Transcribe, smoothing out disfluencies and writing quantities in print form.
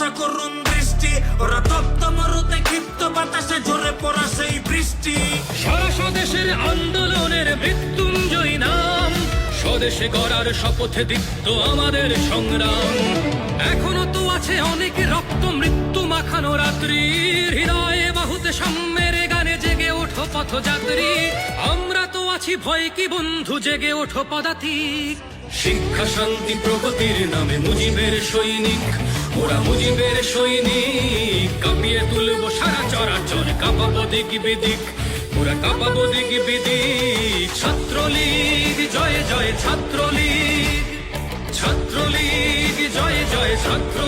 ভরসা করুন দৃষ্টি, ওরা তপ্ত মরুতে ক্ষিপ্ত বাতাসে ঝরে পড়া সেই বৃষ্টি। সারা স্বদেশের আন্দোলনের মৃত্যুঞ্জয়ী নাম, স্বদেশে গড়ার শপথে দীপ্ত আমাদের সংগ্রাম। এখনো তো আছে অনেক রক্ত মৃত্যু মাখানো রাত্রির, হৃদয়ে বাহুতে সাম্যের গানে জেগে ওঠো পথযাত্রী। আমরা তো আছি ভয় কি বন্ধু, জেগে ওঠো পদাতিক। শিক্ষা শান্তি প্রগতির নামে মুজিবের সৈনিক, ওরা মুজিবের সৈনিক। কাঁপিয়ে তুলবো সারা চরাচর, কাঁপাবো দিক বিদিক, ওরা কাঁপাবো দিক বিদিক। ছাত্রলীগ জয় জয় ছাত্রলীগ, ছাত্রলীগ জয় জয় ছাত্র